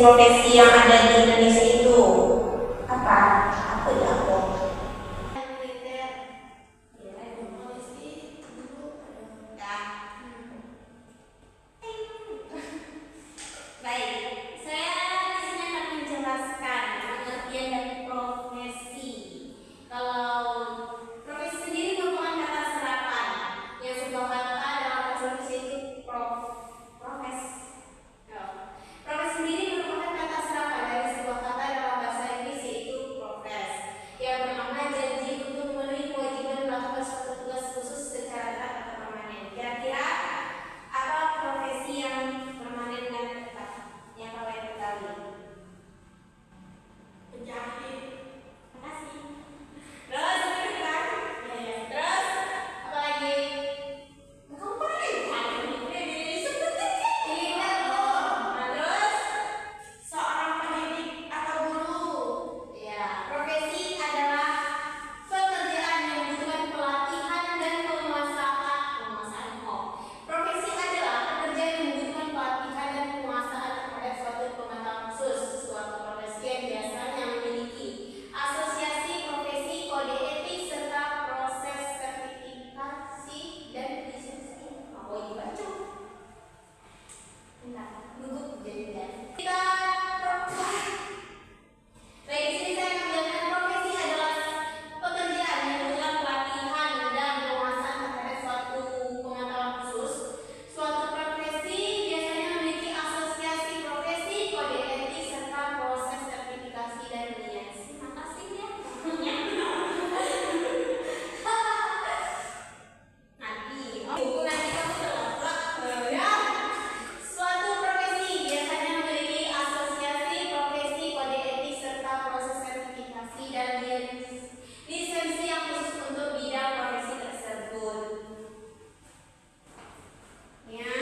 profesi yang ada di Indonesia itu apa? Apa ya aku? Baik, saya di sini akan menjelaskan pengertian dari profesi. Kalau profesi sendiri merupakan kata serapan yang sebuah kata dalam bahasa Indonesia itu profes. Profes sendiri merupakan kata serapan dari sebuah kata dalam bahasa Inggris yaitu profes yang bermakna janji untuk memenuhi kewajiban melakukan suatu tugas khusus secara tetap atau permanen. Kira-kira apa profesi yang permanen dan tetap yang kalian ketahui? Penjahit. Makasih. Terus terus apa lagi? Kamu terus seorang pendidik atau guru. Ya, profesi adalah pekerjaan yang membutuhkan pelatihan dan penguasaan. Profesi adalah pekerjaan yang membutuhkan pelatihan dan penguasaan terhadap suatu pengetahuan khusus. Suatu profesi yang biasanya memiliki asosiasi profesi, kode etik, serta proses sertifikasi dan lisensi. Apa yang dibaca? Bentar, gugup jadinya. Baik, di sini saya menjelaskan profesi adalah pekerjaan yang membutuhkan pelatihan dan penguasaan terhadap suatu pengetahuan khusus. Suatu profesi biasanya memiliki asosiasi profesi, kode etik, serta proses sertifikasi dan lisensi. Makasih ya. Nanti kamu terlalu ya. Suatu profesi biasanya memiliki asosiasi profesi, kode etik, serta proses sertifikasi dan lisensi yang khusus untuk bidang profesi tersebut. Ya,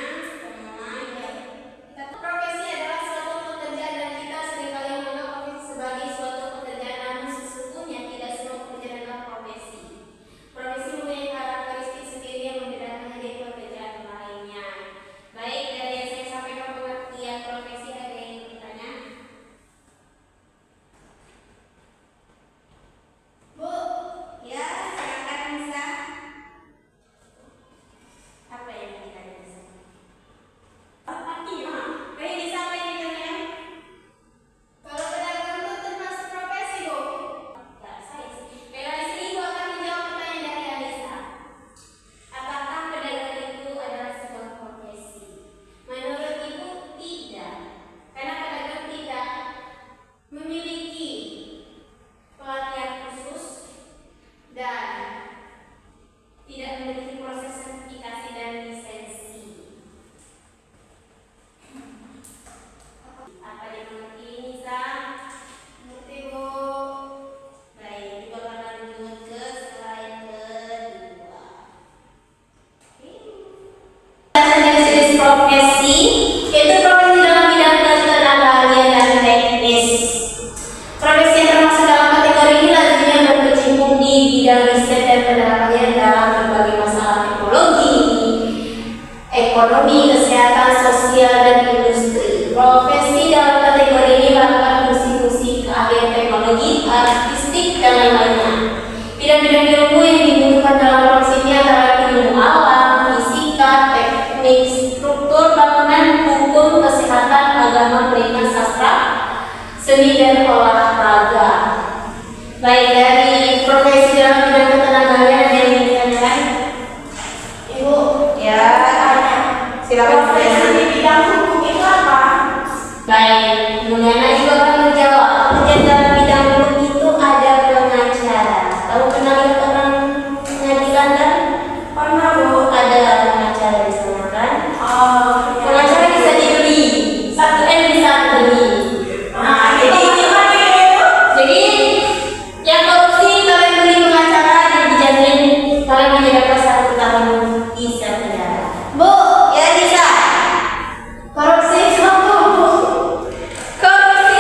profesi adalah suatu pekerjaan dan kita seringkali menganggap profesi sebagai suatu pekerjaan, namun sesungguhnya tidak semua pekerjaan adalah profesi. Profesi mempunyai karakteristik sendiri yang membedakannya dari pekerjaan lainnya. Baik, dari yang saya sampaikan pengertian profesi, ada yang bertanya? Bu, ya silakan bisa. Apa yang ditanya bisa? Baik, bisa apa yang ditanya? Kalau pedagang itu termasuk profesi, Bu? Enggak, saya sih. Baiklah, di sini Ibu akan menjawab pertanyaan dari Alisa. Apakah pedagang itu adalah sebuah profesi? Menurut Ibu, tidak. Karena pedagang tidak memiliki pelatihan khusus dan tidak memiliki proses sertifikasi dan lisensi. Apa yang mengerti Nisa? Mengerti, Bu? Baik, Ibu akan lanjut ke slide kedua. Jenis profesi yaitu profesi dalam bidang ketenagaahlian dan teknis. Profesi yang termasuk dalam kategori ini lazimnya berkecimpung di bidang riset dan penelitian dalam berbagai masalah teknologi, ekonomi, kesehatan, sosial, dan industri. Profesi dalam kategori ini melakukan fungsi-fungsi keahlian teknologi, artistik, dan lain-lainnya. Bidang-bidang ilmu yang dibutuhkan dalam profesi ini antara ilmu alam, fisika, teknik, struktur bangunan, hukum, kesehatan, agama, pendidikan, sastra, seni, dan olahraga. Baik, dari profesi dalam bidang ketenagaahlian ada yang ingin ditanyakan? Ibu, ya, silakan. Profesi di bidang hukum itu apa? Baik, Mulyana juga akan menjawab. Pekerjaan dalam bidang hukum itu ada pengacara. Tahu kenal lihat orang pengadilan kan? Pernah, Bu. Ada pengacara di sana kan? Pengacara bisa dibeli. 1M bisa beli. Nah, jadi yang korupsi kalian beli pengacara dan dijamin kalian menjaga 1 tahun bisa penjara. Bu, ya bisa. Korupsi itu apa, Bu? Korupsi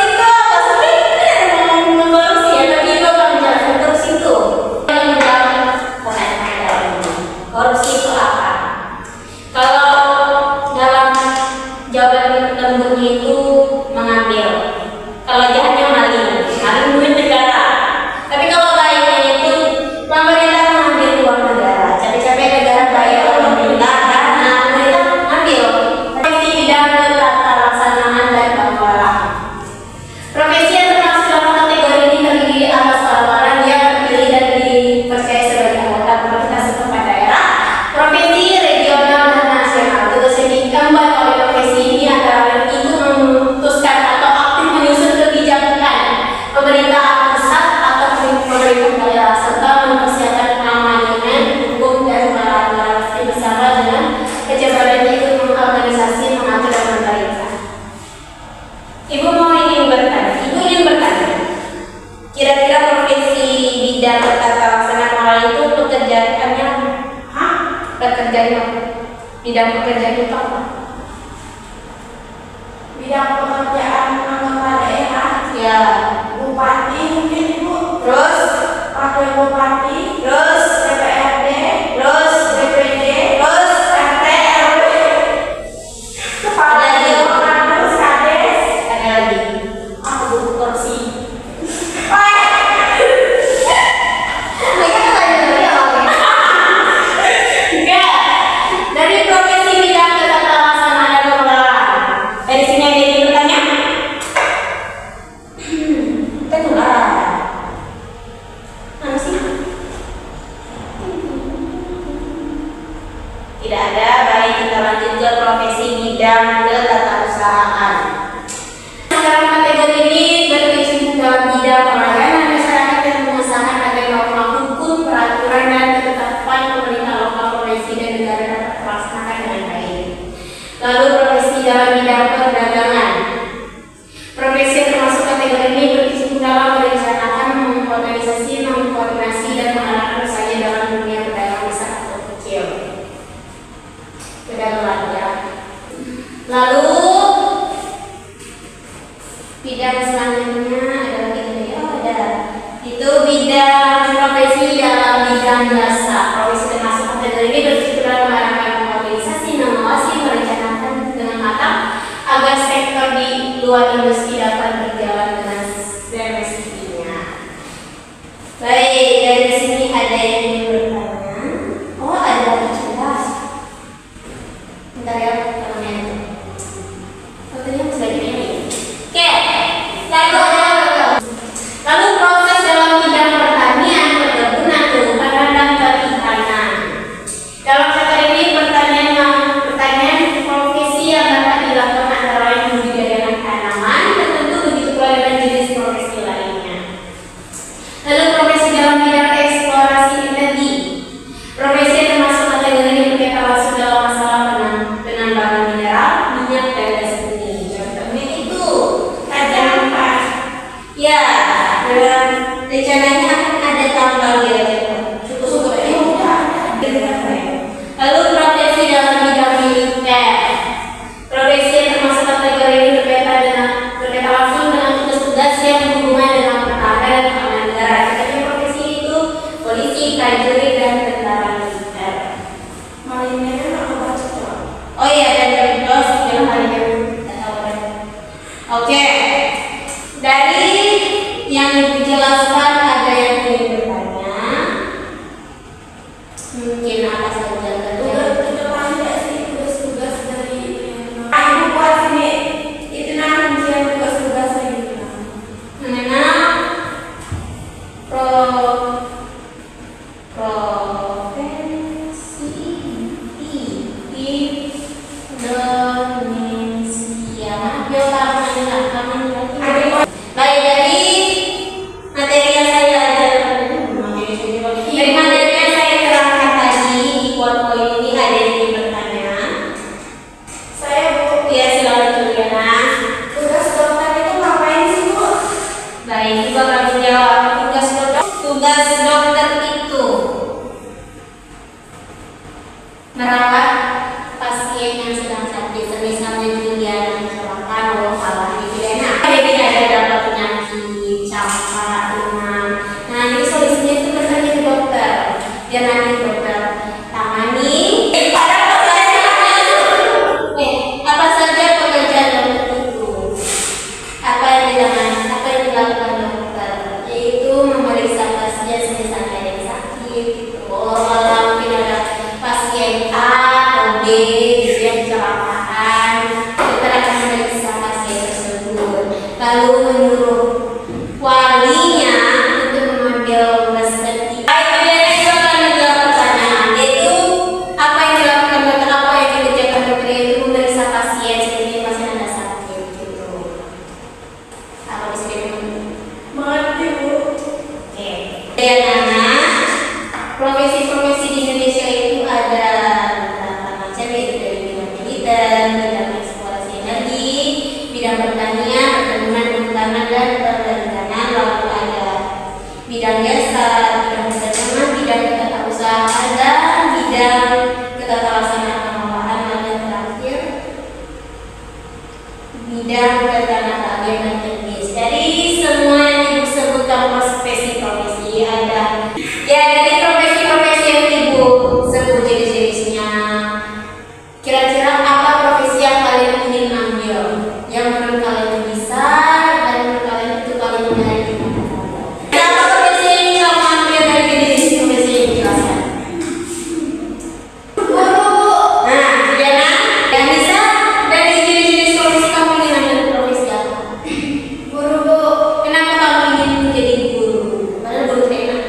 Ibu ingin bertanya. Kira-kira profesi bidang tata laksana pengelola itu pekerjaannya apa? Bidang pekerjaan itu apa? Bidang pekerjaan anggota daerah. Ya. Bupati mungkin Ibu. Terus Wakil bupati. terus DPRD. terus DPD. terus RT RW. Kepala daerah. Terus kades. ada lagi. Aku butuh kursi. Mereka tanya dari awal. Enggak. Dari profesi bidang tata laksana dan pengelolaan. Dari sini ada yang bertanya? Pengelolaan. Mana sih? Tidak ada. Baik, kita lanjut ke profesi bidang ketatarusahaan. Sekarang kategori ini berkecimpung dalam bidang pelayanan masyarakat yang mengusahakan agar norma hukum, peraturan, dan ketetapan pemerintah lokal, provinsi, dan negara dapat terlaksanakan dengan baik. Lalu profesi dalam bidang perdagangan. Profesi yang termasuk kategori ini berkecimpung dalam merencanakan, mengorganisasi, mengkoordinasi, dan mengarahkan usahanya dalam dunia perdagangan besar atau kecil. Perdagangan ya. Lalu bidang selanjutnya adalah itu bidang profesi dalam bidang jasa. Profesi termasuk kategori ini berkecimpung dalam mengarahkan, mengorganisasi, mengawasi, merencanakan dengan matang agar sektor di luar industri dapat berjalan dengan semestinya. Baik, dari sini ada yang ingin bertanya. Oh, ada lagi jelas. Bentar ya, teman-teman. Fotonya masih lagi ini. Oke, lalu proses dalam bidang pertanian, perkebunan, kehutanan, dan perikanan. Dalam sektor ini pertanian profesi yang dapat dilakukan antara lain budidaya tanaman tertentu, begitu pula dengan jenis profesi lainnya. Lalu profesi dalam bidang eksplorasi energi. Profesi yang termasuk kategori ini berkaitan langsung dalam masalah penambangan mineral, minyak, dan gas bumi. Contohnya itu Kajampas. ya, dan rencananya akan ada tambang ya, syukur-syukur ya. Lalu profesi dalam bidang militer. Profesi yang termasuk kategori ini berkaitan langsung dengan tugas-tugas yang berhubungan dengan pertahanan dan keamanan negara. Contohnya profesi itu polisi, prajurit, dan tentara militer. Marinir aku baca coba. Oh iya, dan terus yang lainnya. Oke. Dari yang dijelaskan ada yang ingin bertanya? Mungkin apa saja Udah panjang sih tugas-tugas dari Ibu buat sini. Itu rincian tugas-tugasnya gitu. mengenal profesi di Indonesia. Maaf ya, baik, dari materi yang saya terangkan tadi di PowerPoint ini ada yang ingin bertanya? Saya Bu, Ya, silakan Juliana. tugas dokter itu ngapain sih Bu? Baik, Ibu akan menjawab. Tugas dokter itu merawat pasien yang sedang sakit, misalnya Juliana kecelakaan, Allah salah di Juliana. Ada dapat penyakit, campak, demam. Nah, jadi solusinya itu bertanya ke dokter. Biar nanti dokter tangani. Apa saja pekerjaan dokter itu? Apa yang dilakukan dokter? Yaitu memeriksa pasien misalnya ada yang sakit gitu. Kalau mungkin ada pasien A atau B gitu yang kecelakaan, dokter akan memeriksa pasien tersebut. Lalu menyuruh walinya untuk mengambil resep. Baik, kemudian itu akan menjawab pertanyaan, yaitu apa yang dilakukan dokter, apa yang dikerjakan dokter, yaitu memeriksa pasien seperti pasien ada sakit gitu. Apa bisa dimengerti? Mengerti Bu. Oke. Dan anak, profesi-profesi di Indonesia itu ada beberapa macam, yaitu dari bidang militer, bidang eksplorasi energi, bidang pertanian, pertanian, perkebunan, kehutanan, dan perikanan. Lalu ada bidang jasa, bidang perdagangan, bidang ketatausahaan, dan bidang ketata laksanaan pengelolaan, dan yang terakhir bidang ketenaga kerjaan dan teknis. Jadi semua yang ibu sebutkan profesi ada. Ya, dari profesi-profesi yang ibu sebut jenis-jenisnya, kira-kira apa profesi yang kalian ingin ambil, yang menurut kalian bisa dan menurut kalian itu paling menarik di mata kalian? Apa profesi yang ingin kamu ambil dari jenis profesi yang dijelaskan? Guru. Nah, Juliana, yang bisa dari jenis-jenis profesi kamu ingin ambil profesi apa? Guru, Bu. Kenapa kamu ingin menjadi guru? Padahal guru enak.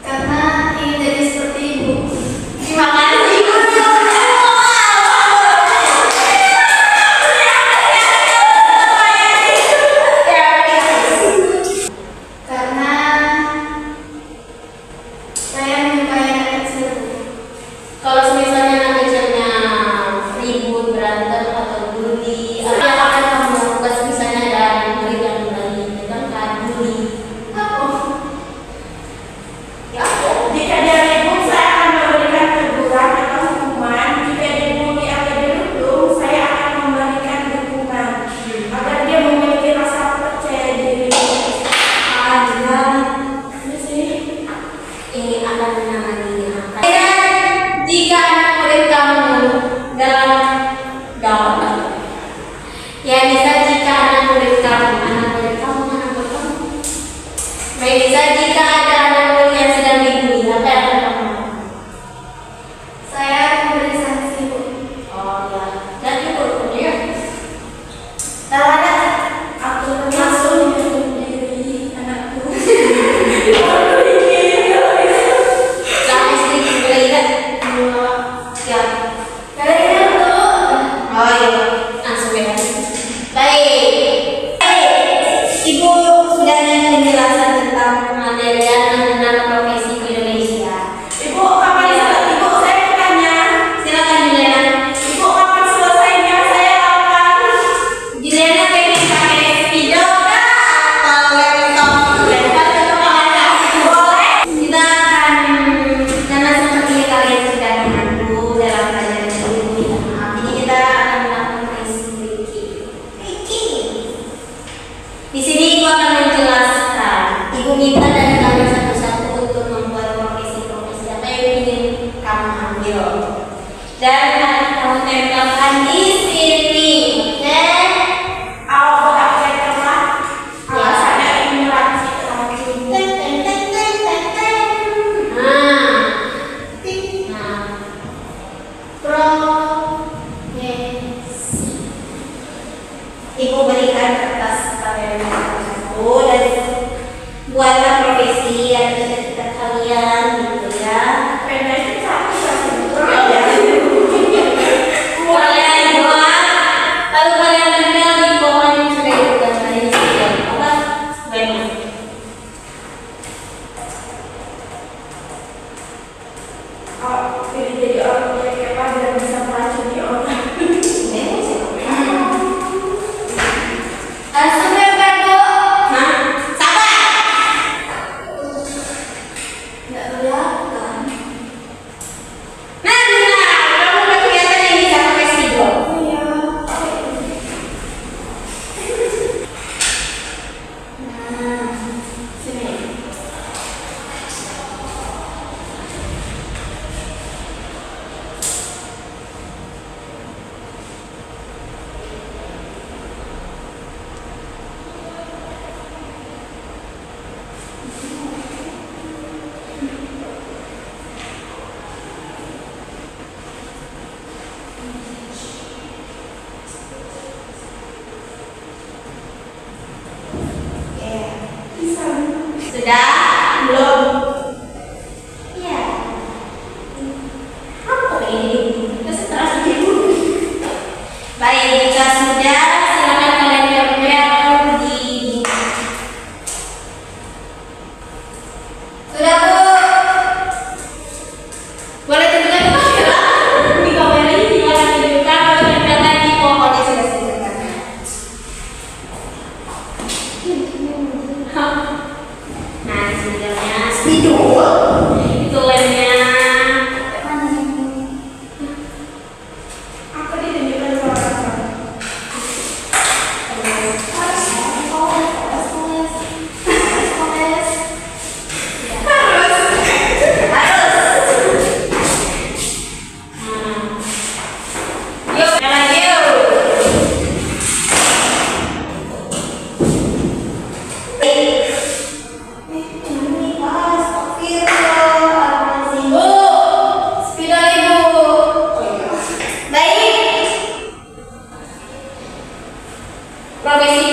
Karena ingin jadi seperti ibu. Terima kasih guru. Karena saya menyukai anak kecil. Kalau misalnya anak kecilnya ribut, berantem atau bully, apa yang akan kamu lakukan misalnya ada murid yang lagi menentang bully? Ya, jika dia ribut, saya akan memberikan teguran atau hukuman. Jika dia bully atau dirundung, saya akan memberikan dukungan agar dia memiliki rasa percaya diri. Ini sih. Ini akan menangani anak. Dan jika anak murid kamu dalam gawat, ya bisa jika anak murid kamu, baik bisa jika ada anak murid yang sedang dibully, apa yang akan kamu lakukan? Saya memberi sanksi, Bu. Oh ya, dan itu ya. Terhadap aku termasuk melindungi diri anakku. Sama istri boleh tidak? Ya. Kalian Bu. Oh iya, langsung ya. Baik. Ibu sudah menjelaskan tentang materi dan mengenal profesi di Indonesia. Ibu, kapan selesai? Ibu, saya bertanya. Silakan Juliana. Ibu, kapan selesainya? Saya akan. Juliana pengen pakai video kah atau laptop? Boleh. Kita akan karena seperti kalian sudah mengaku dalam pelajaran ini. Maaf, ini kita akan melakukan icebreaking. Di sini ibu akan menjelaskan. Ibu minta dari kalian satu-satu untuk membuat profesi-profesi apa yang ingin kamu ambil. Dan akan kamu tempelkan di sini. Oke? Awal buat apa saya telah? Alasannya ingin melatih lagi. Teng, teng, teng, teng, teng, teng. Nah. Nah. Profesi. Ibu berikan kertas kalian satu dan buatlah profesi yang cita-cita kalian gitu ya. Pena itu satu satu. Kalian buat, lalu kalian tempel di pohon yang sudah ibu gambarin sebelum apa? Banyak. Oh, jadi orang yang hebat dan bisa meracuni orang. Langsung tempel Bu. Hah? Sabar. Nah, di sini lemnya spidol. Itu lemnya. Apa dia tunjukkan suara? Yuk, yang lagi yuk. Bu, spidol ibu. Baik. Profesi